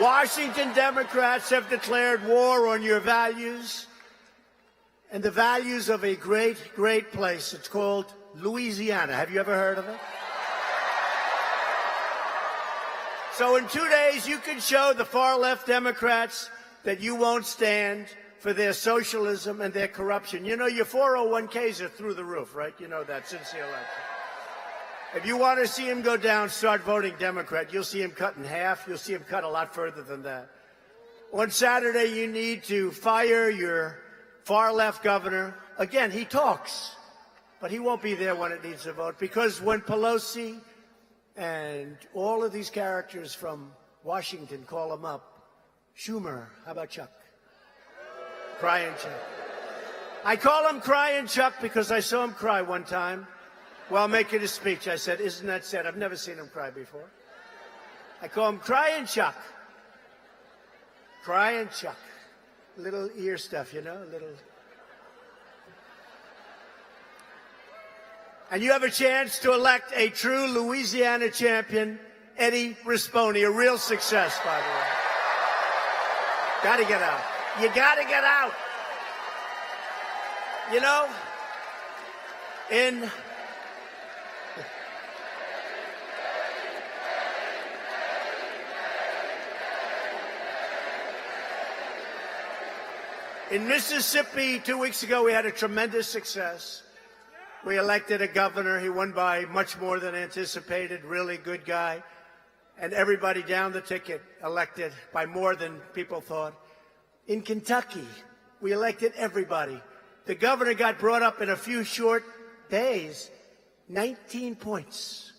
Washington Democrats have declared war on your values and the values of a great, great place. It's called Louisiana. Have you ever heard of it? So in 2 days, you can show the far-left Democrats that you won't stand for their socialism and their corruption. You know, your 401ks are through the roof, right? You know that since the election. If you want to see him go down, start voting Democrat. You'll see him cut in half. You'll see him cut a lot further than that. On Saturday, you need to fire your far-left governor. Again, he talks, but he won't be there when it needs a vote, because when Pelosi and all of these characters from Washington call him up, Schumer, how about Chuck? Crying Chuck. I call him Crying Chuck because I saw him cry one time while making a speech. I said, isn't that sad? I've never seen him cry before. I call him Crying Chuck. Crying Chuck. Little ear stuff, you know, little. And you have a chance to elect a true Louisiana champion, Eddie Rispone, a real success, by the way. Got to get out. You got to get out. You know, in Mississippi 2 weeks ago, we had a tremendous success. We elected a governor. He won by much more than anticipated. Really good guy. And everybody down the ticket elected by more than people thought. In Kentucky, we elected everybody. The governor got brought up in a few short days. 19 points.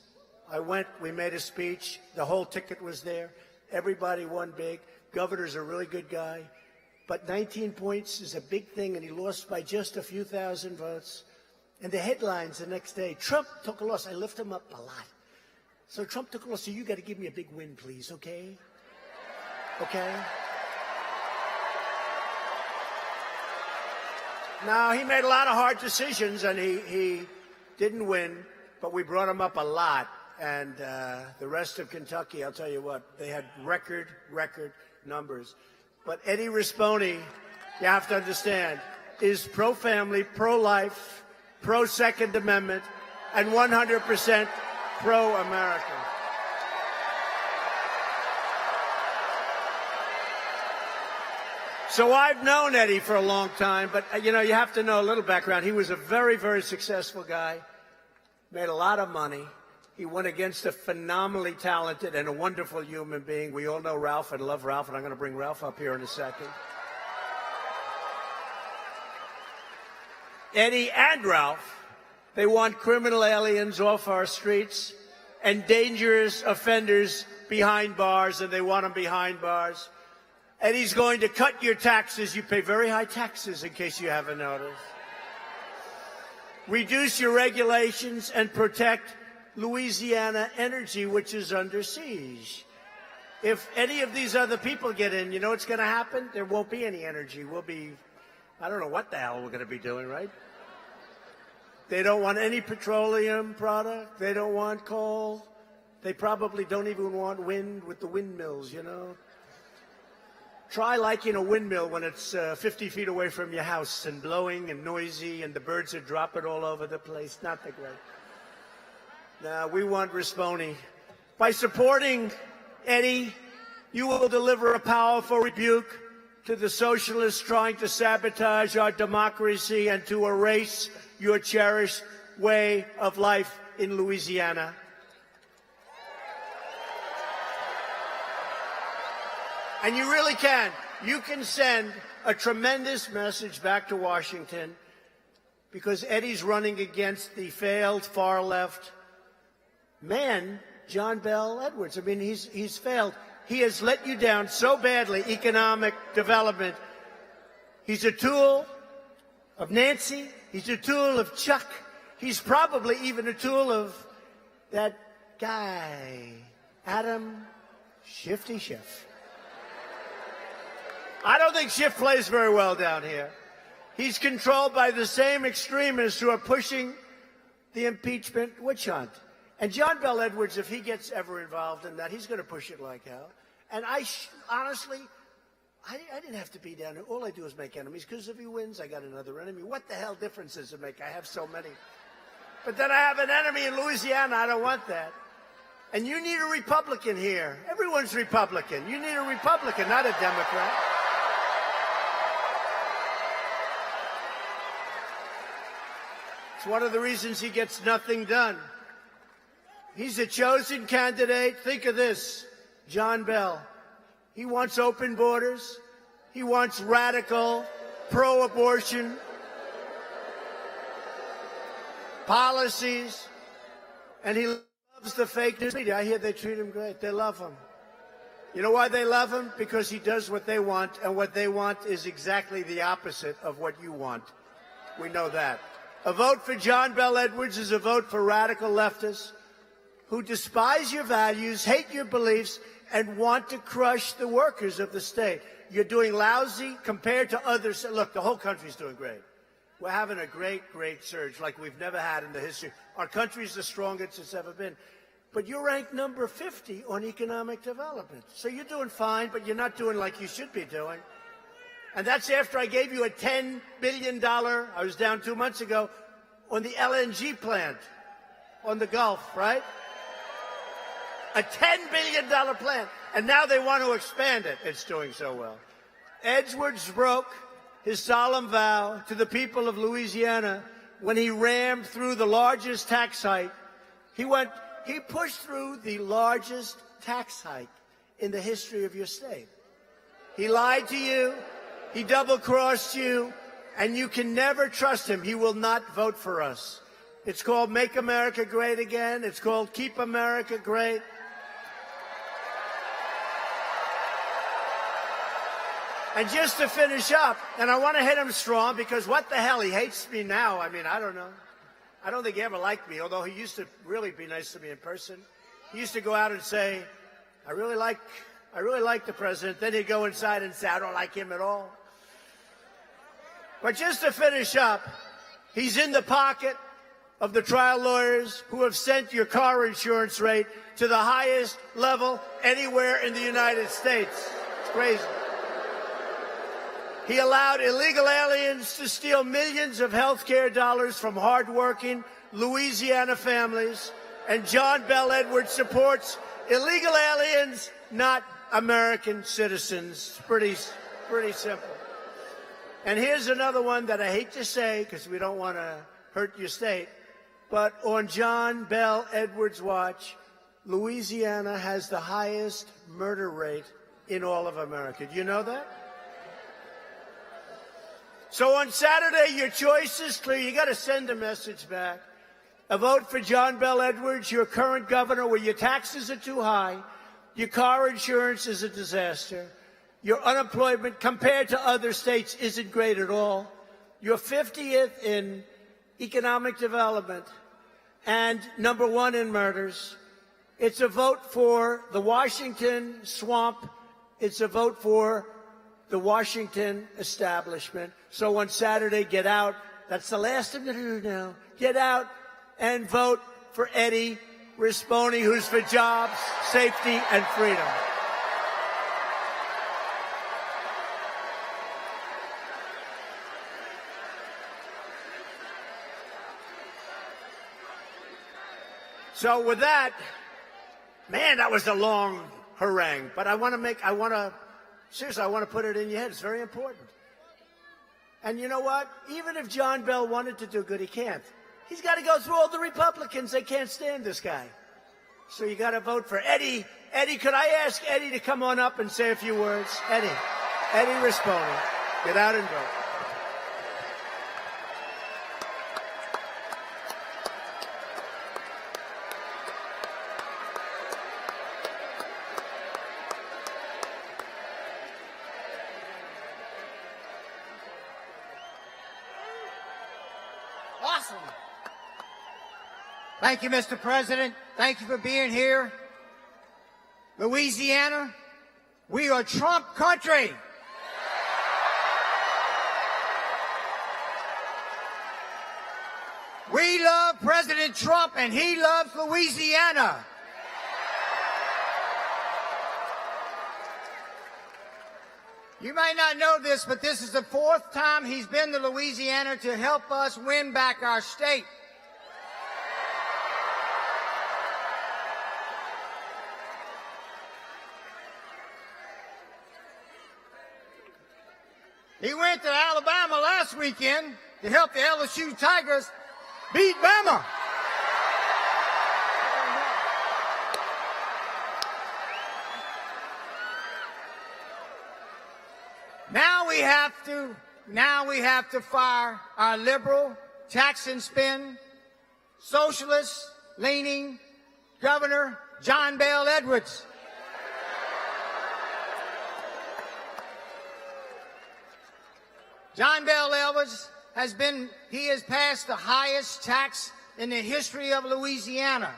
I went, we made a speech. The whole ticket was there. Everybody won big. Governor's a really good guy. But 19 points is a big thing, and he lost by just a few thousand votes. And the headlines the next day, Trump took a loss. I lift him up a lot. So Trump took a loss, so you got to give me a big win, please, okay? Okay? Now, he made a lot of hard decisions, and he didn't win, but we brought him up a lot. And the rest of Kentucky, I'll tell you what, they had record numbers. But Eddie Rispone, you have to understand, is pro-family, pro-life, pro-Second Amendment, and 100% pro-American. So I've known Eddie for a long time, but, you know, you have to know a little background. He was a very, very successful guy, made a lot of money. He went against a phenomenally talented and a wonderful human being. We all know Ralph and love Ralph, and I'm going to bring Ralph up here in a second. Eddie and Ralph, they want criminal aliens off our streets and dangerous offenders behind bars, and they want them behind bars. Eddie's going to cut your taxes. You pay very high taxes, in case you haven't noticed. Reduce your regulations and protect Louisiana energy, which is under siege. If any of these other people get in, you know what's going to happen? There won't be any energy. We'll be, I don't know what the hell we're going to be doing, right? They don't want any petroleum product. They don't want coal. They probably don't even want wind with the windmills, you know. Try liking a windmill when it's 50 feet away from your house and blowing and noisy and the birds are dropping all over the place. Not that great. Now, we want Rispone. By supporting Eddie, you will deliver a powerful rebuke to the socialists trying to sabotage our democracy and to erase your cherished way of life in Louisiana. And you really can. You can send a tremendous message back to Washington, because Eddie's running against the failed far-left man, John Bel Edwards. I mean, he's failed. He has let you down so badly, economic development. He's a tool of Nancy. He's a tool of Chuck. He's probably even a tool of that guy, Adam Schiff. I don't think Schiff plays very well down here. He's controlled by the same extremists who are pushing the impeachment witch hunt. And John Bel Edwards, if he gets ever involved in that, he's going to push it like hell. And honestly, I didn't have to be down there. All I do is make enemies, because if he wins, I got another enemy. What the hell difference does it make? I have so many. But then I have an enemy in Louisiana. I don't want that. And you need a Republican here. Everyone's Republican. You need a Republican, not a Democrat. It's one of the reasons he gets nothing done. He's a chosen candidate. Think of this, John Bel. He wants open borders. He wants radical, pro-abortion policies. And he loves the fake news media. I hear they treat him great. They love him. You know why they love him? Because he does what they want, and what they want is exactly the opposite of what you want. We know that. A vote for John Bel Edwards is a vote for radical leftists who despise your values, hate your beliefs, and want to crush the workers of the state. You're doing lousy compared to others. Look, the whole country's doing great. We're having a great, great surge like we've never had in the history. Our country's the strongest it's ever been. But you're ranked number 50 on economic development. So you're doing fine, but you're not doing like you should be doing. And that's after I gave you a $10 billion, I was down 2 months ago, on the LNG plant on the Gulf, right? A $10 billion plant. And now they want to expand it. It's doing so well. Edwards broke his solemn vow to the people of Louisiana when he rammed through the largest tax hike. He pushed through the largest tax hike in the history of your state. He lied to you. He double-crossed you. And you can never trust him. He will not vote for us. It's called Make America Great Again. It's called Keep America Great. And just to finish up, and I want to hit him strong, because what the hell, he hates me now. I mean, I don't know. I don't think he ever liked me, although he used to really be nice to me in person. He used to go out and say, I really like the president. Then he'd go inside and say, I don't like him at all. But just to finish up, he's in the pocket of the trial lawyers who have sent your car insurance rate to the highest level anywhere in the United States. It's crazy. He allowed illegal aliens to steal millions of health care dollars from hardworking Louisiana families. And John Bel Edwards supports illegal aliens, not American citizens. It's pretty simple. And here's another one that I hate to say because we don't want to hurt your state, but on John Bel Edwards' watch, Louisiana has the highest murder rate in all of America. Do you know that? So on Saturday, your choice is clear. You got to send a message back. A vote for John Bel Edwards, your current governor, where your taxes are too high, your car insurance is a disaster, your unemployment compared to other states isn't great at all, you're 50th in economic development, and number 1 in murders. It's a vote for the Washington swamp. It's a vote for the Washington establishment. So on Saturday, get out. That's the last thing to do now. Get out and vote for Eddie Rispone, who's for jobs, safety, and freedom. So with that, man, that was a long harangue. But seriously, I want to put it in your head. It's very important. And you know what? Even if John Bel wanted to do good, he can't. He's got to go through all the Republicans. They can't stand this guy. So you got to vote for Eddie. Eddie, could I ask Eddie to come on up and say a few words? Eddie Rispone, get out and vote. Awesome. Thank you, Mr. President. Thank you for being here. Louisiana, we are Trump country. We love President Trump, and he loves Louisiana. You may not know this, but this is the 4th time he's been to Louisiana to help us win back our state. He went to Alabama last weekend to help the LSU Tigers beat Bama. Now we have to fire our liberal, tax and spend, socialist-leaning Governor John Bel Edwards. John Bel Edwards has passed the highest tax in the history of Louisiana.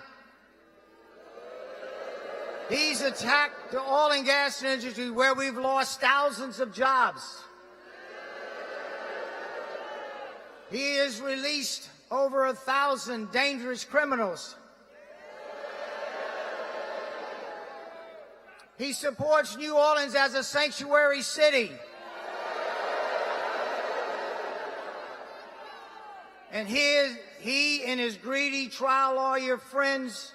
He's attacked the oil and gas industry where we've lost thousands of jobs. He has released over 1,000 dangerous criminals. He supports New Orleans as a sanctuary city. And he and his greedy trial lawyer friends,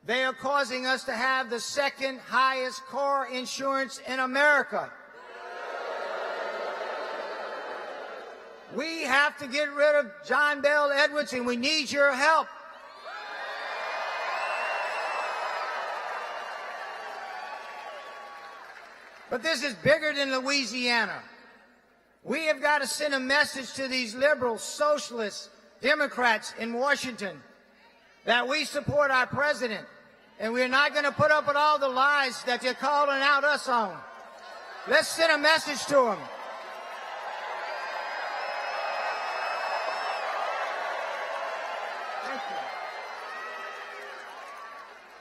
they are causing us to have the 2nd highest car insurance in America. We have to get rid of John Bel Edwards, and we need your help. But this is bigger than Louisiana. We have got to send a message to these liberals, socialists, Democrats in Washington that we support our president, and we're not going to put up with all the lies that they're calling out us on. Let's send a message to them.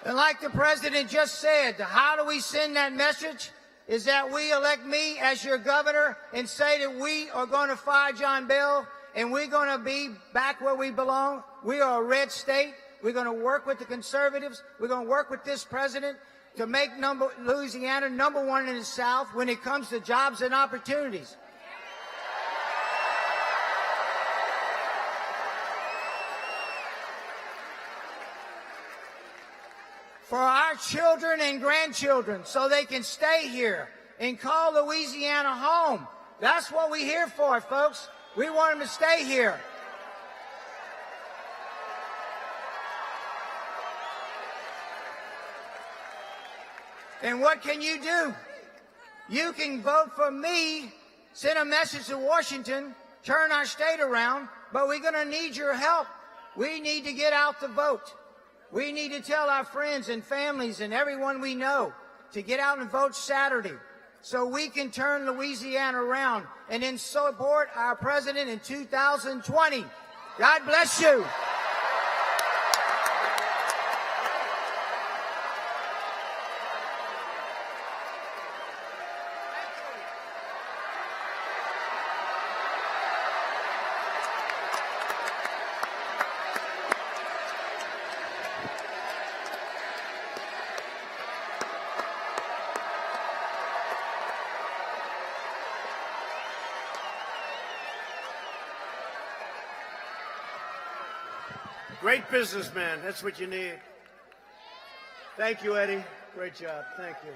And like the president just said, how do we send that message? Is that we elect me as your governor and say that we are going to fire John Bel and we're going to be back where we belong. We are a red state. We're going to work with the conservatives. We're going to work with this president to make Louisiana #1 in the South when it comes to jobs and opportunities. For our children and grandchildren, so they can stay here and call Louisiana home. That's what we're here for, folks. We want them to stay here. And what can you do? You can vote for me, send a message to Washington, turn our state around, but we're going to need your help. We need to get out the vote. We need to tell our friends and families and everyone we know to get out and vote Saturday so we can turn Louisiana around and then support our president in 2020. God bless you. Great businessman. That's what you need. Thank you, Eddie. Great job. Thank you.